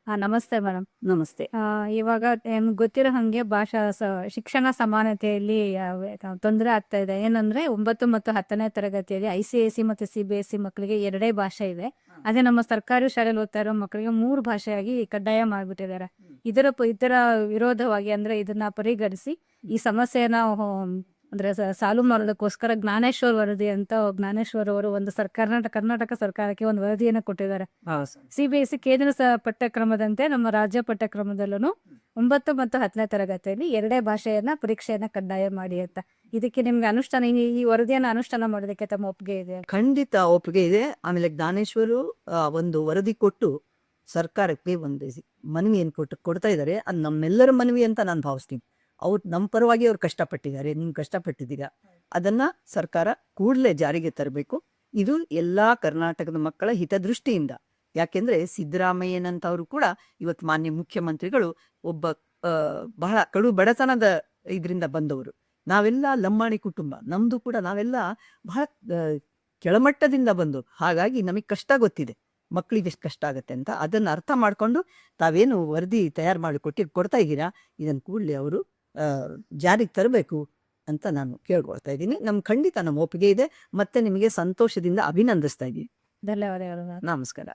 ನಮಸ್ತೆ ಮೇಡಮ್. ನಮಸ್ತೆ. ಇವಾಗ ನಿಮ್ಗೆ ಗೊತ್ತಿರೋ ಹಾಗೆ ಶಿಕ್ಷಣ ಸಮಾನತೆಯಲ್ಲಿ ತೊಂದರೆ ಆಗ್ತಾ ಇದೆ. ಏನಂದ್ರೆ 9 ಮತ್ತು 10ನೇ ತರಗತಿಯಲ್ಲಿ ICSE ಮತ್ತು CBSE ಮಕ್ಕಳಿಗೆ 2 ಭಾಷೆ ಇದೆ. ಅದೇ ನಮ್ಮ ಸರ್ಕಾರಿ ಶಾಲೆಯಲ್ಲಿ ಓದ್ತಾ ಇರೋ ಮಕ್ಕಳಿಗೆ 3 ಭಾಷೆಯಾಗಿ ಕಡ್ಡಾಯ ಮಾಡ್ಬಿಟ್ಟಿದ್ದಾರೆ. ಇದರ ವಿರೋಧವಾಗಿ ಅಂದ್ರೆ ಇದನ್ನ ಪರಿಗಣಿಸಿ ಈ ಸಮಸ್ಯೆನ ಅಂದ್ರೆ ಸಾಲ್ವ್ ಮಾಡೋದಕ್ಕೋಸ್ಕರ ಜ್ಞಾನೇಶ್ವರ್ ವರದಿ ಅಂತ ಜ್ಞಾನೇಶ್ವರ್ ಅವರು ಒಂದು ಕರ್ನಾಟಕ ಸರ್ಕಾರಕ್ಕೆ ಒಂದು ವರದಿಯನ್ನು ಕೊಟ್ಟಿದ್ದಾರೆ. CBSE ಕೇಂದ್ರ ಪಠ್ಯಕ್ರಮದಂತೆ ನಮ್ಮ ರಾಜ್ಯ ಪಠ್ಯಕ್ರಮದಲ್ಲೂ 9 ಮತ್ತು 10ನೇ ತರಗತಿಯಲ್ಲಿ 2 ಭಾಷೆಯನ್ನ ಪರೀಕ್ಷೆಯನ್ನ ಕಡ್ಡಾಯ ಮಾಡಿ ಅಂತ. ಇದಕ್ಕೆ ನಿಮ್ಗೆ ಅನುಷ್ಠಾನ ಈ ವರದಿಯನ್ನ ಅನುಷ್ಠಾನ ಮಾಡೋದಕ್ಕೆ ತಮ್ಮ ಒಪ್ಪಿಗೆ ಇದೆ? ಖಂಡಿತ ಒಪ್ಪಿಗೆ ಇದೆ. ಆಮೇಲೆ ಜ್ಞಾನೇಶ್ವರು ಒಂದು ವರದಿ ಕೊಟ್ಟು ಸರ್ಕಾರಕ್ಕೆ ಒಂದು ಮನವಿಯನ್ನು ಕೊಡ್ತಾ ಇದ್ದಾರೆ. ಅದು ನಮ್ಮೆಲ್ಲರ ಮನವಿ ಅಂತ ನಾನು ಭಾವಿಸ್ತೀನಿ. ಅವ್ರು ನಮ್ಮ ಪರವಾಗಿ ಅವ್ರು ಕಷ್ಟಪಟ್ಟಿದ್ದಾರೆ, ನೀವು ಕಷ್ಟಪಟ್ಟಿದ್ದೀರಾ, ಅದನ್ನ ಸರ್ಕಾರ ಕೂಡಲೇ ಜಾರಿಗೆ ತರಬೇಕು. ಇದು ಎಲ್ಲಾ ಕರ್ನಾಟಕದ ಮಕ್ಕಳ ಹಿತದೃಷ್ಟಿಯಿಂದ. ಯಾಕೆಂದ್ರೆ ಸಿದ್ದರಾಮಯ್ಯನಂತವರು ಕೂಡ ಇವತ್ತು ಮಾನ್ಯ ಮುಖ್ಯಮಂತ್ರಿಗಳು ಒಬ್ಬ ಬಹಳ ಕಡು ಬಡತನದ ಇದರಿಂದ ಬಂದವರು. ನಾವೆಲ್ಲ ಲಂಬಾಣಿ ಕುಟುಂಬ, ನಮ್ದು ಕೂಡ ನಾವೆಲ್ಲ ಬಹಳ ಕೆಳಮಟ್ಟದಿಂದ ಬಂದವರು. ಹಾಗಾಗಿ ನಮಗೆ ಕಷ್ಟ ಗೊತ್ತಿದೆ, ಮಕ್ಕಳಿಗೆ ಎಷ್ಟು ಕಷ್ಟ ಆಗುತ್ತೆ ಅಂತ. ಅದನ್ನು ಅರ್ಥ ಮಾಡ್ಕೊಂಡು ತಾವೇನು ವರದಿ ತಯಾರು ಮಾಡಿ ಕೊಡ್ತಾ ಇದ್ದೀರಾ, ಇದನ್ನು ಕೂಡಲೇ ಅವರು ಜಾರಿಗೆ ತರಬೇಕು ಅಂತ ನಾನು ಕೇಳ್ಕೊಳ್ತಾ ಇದ್ದೀನಿ. ಖಂಡಿತ ನಮ್ಮ ಒಪ್ಪಿಗೆ ಇದೆ. ಮತ್ತೆ ನಿಮಗೆ ಸಂತೋಷದಿಂದ ಅಭಿನಂದಿಸ್ತಾ ಇದ್ದೀನಿ. ಧನ್ಯವಾದಗಳು. ನಮಸ್ಕಾರ.